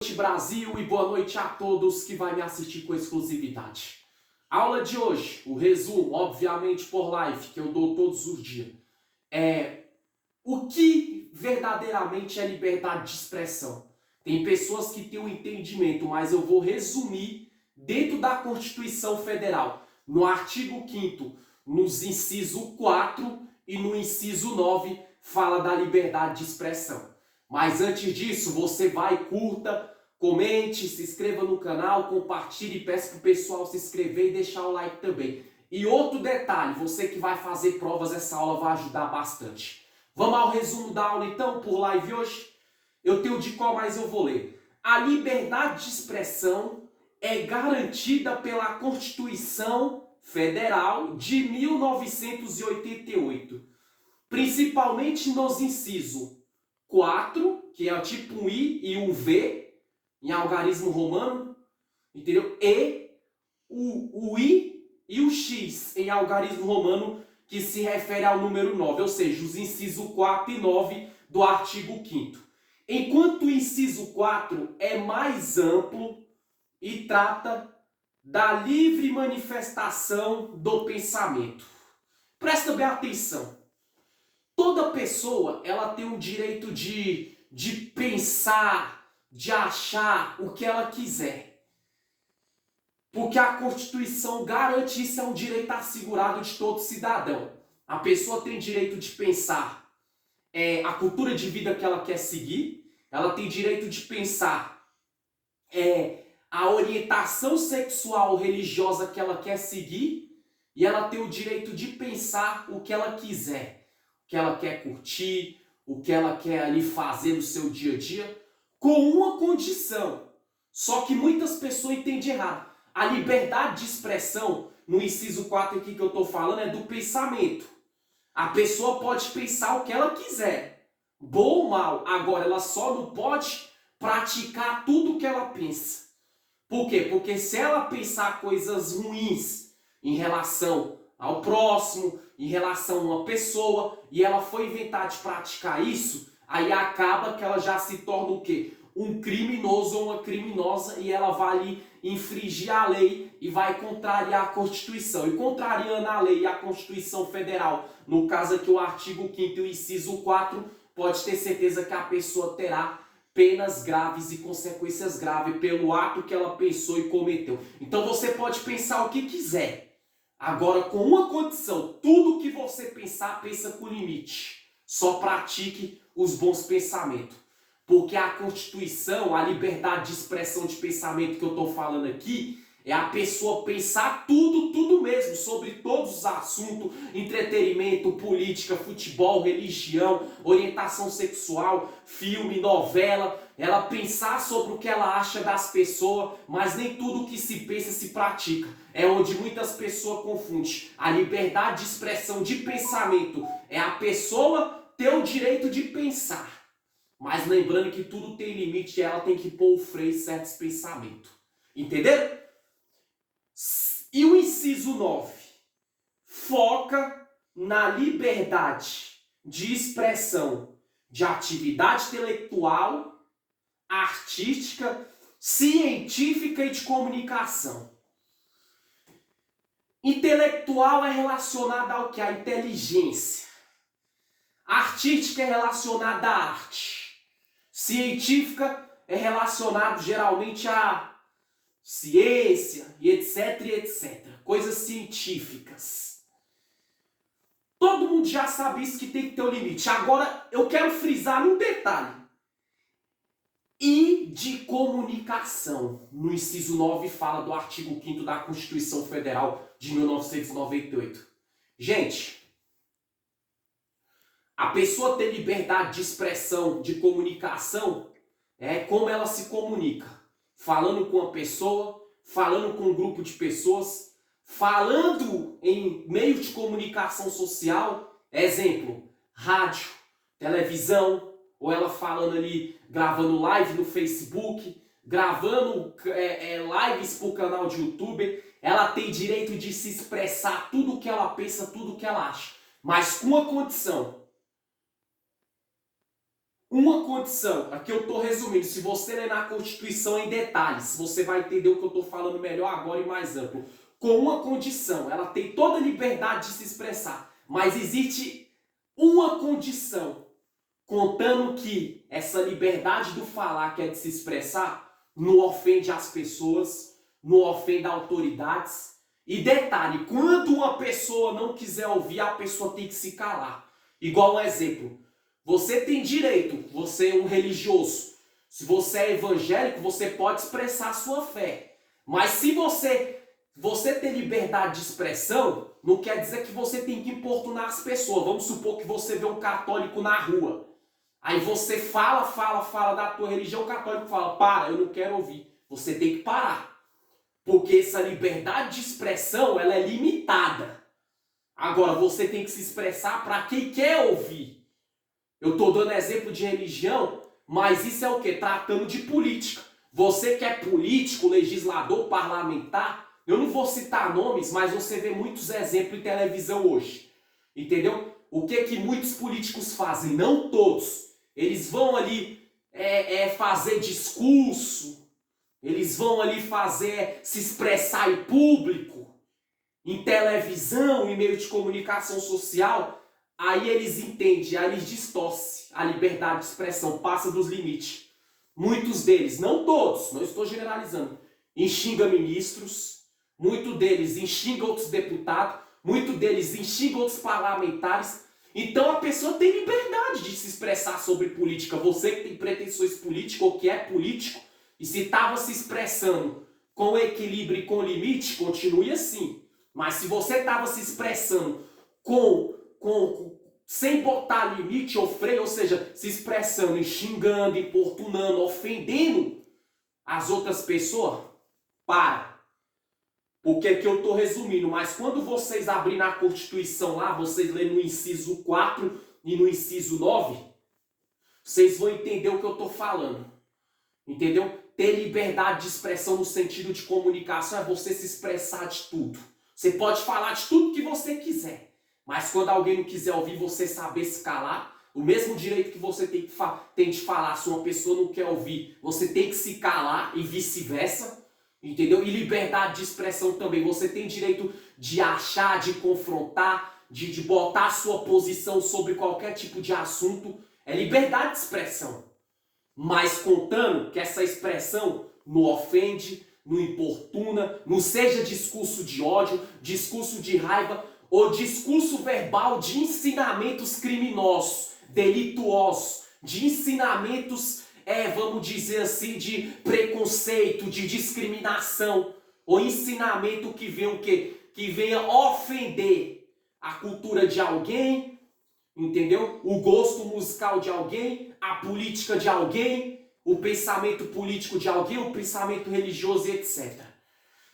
Boa noite, Brasil, e boa noite a todos que vai me assistir com exclusividade. Aula de hoje, o resumo, obviamente por live, que eu dou todos os dias, é o que verdadeiramente é liberdade de expressão. Tem pessoas que têm um entendimento, mas eu vou resumir dentro da Constituição Federal, no artigo 5º, nos inciso 4 e no inciso 9, fala da liberdade de expressão. Mas antes disso, você vai, curta, comente, se inscreva no canal, compartilhe e peça para o pessoal se inscrever e deixar o like também. E outro detalhe, você que vai fazer provas, essa aula vai ajudar bastante. Vamos ao resumo da aula então, por live hoje? Eu tenho de qual, mas eu vou ler. A liberdade de expressão é garantida pela Constituição Federal de 1988, principalmente nos incisos 4, que é o tipo um I e um V, em algarismo romano, entendeu? E o I e o X em algarismo romano, que se refere ao número 9, ou seja, os incisos 4 e 9 do artigo 5º. Enquanto o inciso 4 é mais amplo e trata da livre manifestação do pensamento. Presta bem atenção. Toda pessoa ela tem o direito de pensar, de achar o que ela quiser. Porque a Constituição garante isso, é um direito assegurado de todo cidadão. A pessoa tem direito de pensar a cultura de vida que ela quer seguir, ela tem direito de pensar a orientação sexual religiosa que ela quer seguir, e ela tem o direito de pensar o que ela quiser, o que ela quer curtir, o que ela quer ali fazer no seu dia a dia, com uma condição. Só que muitas pessoas entendem errado. A liberdade de expressão, no inciso 4 aqui que eu estou falando, é do pensamento. A pessoa pode pensar o que ela quiser, bom ou mal. Agora, ela só não pode praticar tudo o que ela pensa. Por quê? Porque se ela pensar coisas ruins em relação ao próximo, em relação a uma pessoa, e ela for inventar de praticar isso, aí acaba que ela já se torna o quê? Um criminoso ou uma criminosa, e ela vai ali infringir a lei e vai contrariar a Constituição. E contrariando a lei e a Constituição Federal, no caso aqui o artigo 5º e o inciso 4, pode ter certeza que a pessoa terá penas graves e consequências graves pelo ato que ela pensou e cometeu. Então você pode pensar o que quiser. Agora, com uma condição: tudo que você pensar, pensa com limite. Só pratique os bons pensamentos. Porque a Constituição, a liberdade de expressão de pensamento que eu estou falando aqui, é a pessoa pensar tudo mesmo, sobre todos os assuntos: entretenimento, política, futebol, religião, orientação sexual, filme, novela. Ela pensar sobre o que ela acha das pessoas, mas nem tudo que se pensa se pratica. É onde muitas pessoas confundem. A liberdade de expressão de pensamento é a pessoa ter o direito de pensar. Mas lembrando que tudo tem limite e ela tem que pôr o freio em certos pensamentos. Entenderam? E o inciso 9 foca na liberdade de expressão de atividade intelectual, artística, científica e de comunicação. Intelectual é relacionada ao que? A inteligência. Artística é relacionada à arte. Científica é relacionado geralmente à ciência e etc, e etc. Coisas científicas. Todo mundo já sabe isso, que tem que ter um limite. Agora eu quero frisar num detalhe. E de comunicação. No inciso 9 fala do artigo 5º da Constituição Federal de 1998. Gente, a pessoa ter liberdade de expressão, de comunicação, é como ela se comunica. Falando com uma pessoa, falando com um grupo de pessoas, falando em meio de comunicação social, exemplo, rádio, televisão, ou ela falando ali, gravando live no Facebook, gravando lives para o canal de YouTube. Ela tem direito de se expressar tudo o que ela pensa, tudo o que ela acha, mas com uma condição: uma condição, aqui eu estou resumindo, se você ler na Constituição em detalhes, você vai entender o que eu estou falando melhor agora e mais amplo. Com uma condição, ela tem toda a liberdade de se expressar, mas existe uma condição, contando que essa liberdade do falar, que é de se expressar, não ofende as pessoas, não ofende autoridades. E detalhe, quando uma pessoa não quiser ouvir, a pessoa tem que se calar. Igual um exemplo, você tem direito, você é um religioso, se você é evangélico, você pode expressar a sua fé. Mas se você ter liberdade de expressão, não quer dizer que você tem que importunar as pessoas. Vamos supor que você vê um católico na rua. Aí você fala da tua religião, o católico fala, para, eu não quero ouvir. Você tem que parar. Porque essa liberdade de expressão, ela é limitada. Agora, você tem que se expressar para quem quer ouvir. Eu estou dando exemplo de religião, mas isso é o quê? Tratando de política. Você que é político, legislador, parlamentar, eu não vou citar nomes, mas você vê muitos exemplos em televisão hoje. Entendeu? O que muitos políticos fazem? Não todos. Eles vão ali fazer discurso, eles vão ali se expressar em público, em televisão, em meio de comunicação social. Aí eles entendem, aí eles distorcem a liberdade de expressão, passa dos limites. Muitos deles, não todos, não estou generalizando, enxingam ministros, muitos deles enxingam outros deputados, muitos deles enxingam outros parlamentares. Então a pessoa tem liberdade de se expressar sobre política. Você que tem pretensões políticas ou que é político, e se estava se expressando com equilíbrio e com limite, continue assim. Mas se você estava se expressando sem botar limite ou freio, ou seja, se expressando e xingando, importunando, ofendendo as outras pessoas, para. Porque aqui eu estou resumindo, mas quando vocês abrirem na Constituição lá, vocês lerem no inciso 4 e no inciso 9, vocês vão entender o que eu estou falando. Entendeu? Ter liberdade de expressão no sentido de comunicação é você se expressar de tudo. Você pode falar de tudo que você quiser, mas quando alguém não quiser ouvir, você saber se calar, o mesmo direito que você tem de falar, se uma pessoa não quer ouvir, você tem que se calar e vice-versa. Entendeu? E liberdade de expressão também. Você tem direito de achar, de confrontar, de botar a sua posição sobre qualquer tipo de assunto. É liberdade de expressão. Mas contando que essa expressão não ofende, não importuna, não seja discurso de ódio, discurso de raiva ou discurso verbal de ensinamentos criminosos, delituosos, de ensinamentos vamos dizer assim, de preconceito, de discriminação, ou ensinamento que venha o quê? Que venha ofender a cultura de alguém, entendeu? O gosto musical de alguém, a política de alguém, o pensamento político de alguém, o pensamento religioso e etc.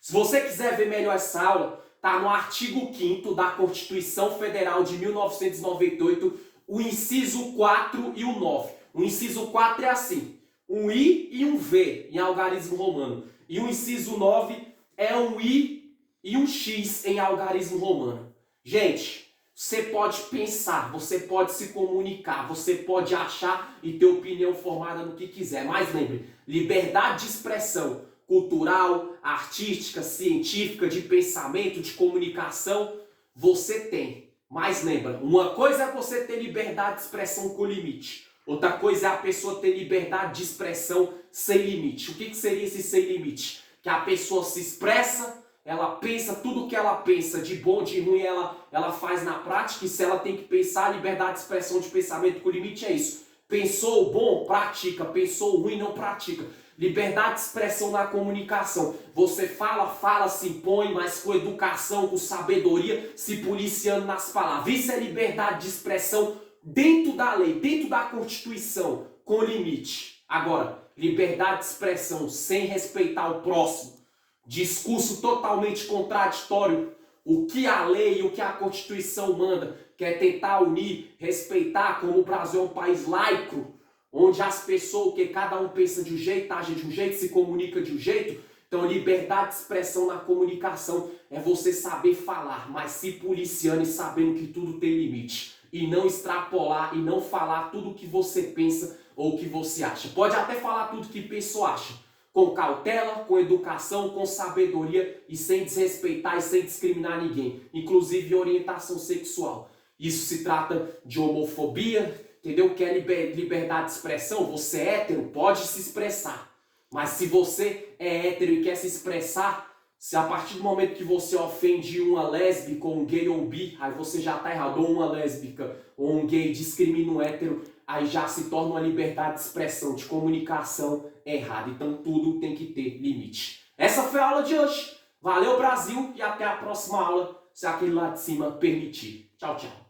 Se você quiser ver melhor essa aula, tá no artigo 5º da Constituição Federal de 1998, o inciso 4 e o 9. O inciso 4 é assim, um I e um V em algarismo romano. E o inciso 9 é um I e um X em algarismo romano. Gente, você pode pensar, você pode se comunicar, você pode achar e ter opinião formada no que quiser. Mas lembre, liberdade de expressão cultural, artística, científica, de pensamento, de comunicação, você tem. Mas lembra, uma coisa é você ter liberdade de expressão com limite. Outra coisa é a pessoa ter liberdade de expressão sem limite. O que seria esse sem limite? Que a pessoa se expressa, ela pensa tudo o que ela pensa, de bom, de ruim, ela faz na prática. E se ela tem que pensar, a liberdade de expressão de pensamento com limite é isso. Pensou bom, pratica. Pensou ruim, não pratica. Liberdade de expressão na comunicação. Você fala, se impõe, mas com educação, com sabedoria, se policiando nas palavras. Isso é liberdade de expressão dentro da lei, dentro da Constituição, com limite. Agora, liberdade de expressão sem respeitar o próximo, discurso totalmente contraditório, o que a lei e o que a Constituição manda, que é tentar unir, respeitar, como o Brasil é um país laico, onde as pessoas, que cada um pensa de um jeito, age de um jeito, se comunica de um jeito. Então, liberdade de expressão na comunicação é você saber falar, mas se policiando e sabendo que tudo tem limite. E não extrapolar e não falar tudo o que você pensa ou o que você acha. Pode até falar tudo que pensa ou acha. Com cautela, com educação, com sabedoria e sem desrespeitar e sem discriminar ninguém. Inclusive orientação sexual. Isso se trata de homofobia, entendeu? Quer liberdade de expressão? Você é hétero, pode se expressar. Mas se você é hétero e quer se expressar, se a partir do momento que você ofende uma lésbica ou um gay ou bi, aí você já tá errado. Ou uma lésbica ou um gay discrimina um hétero, aí já se torna uma liberdade de expressão, de comunicação errada. Então tudo tem que ter limite. Essa foi a aula de hoje. Valeu, Brasil, e até a próxima aula, se aquele lá de cima permitir. Tchau, tchau.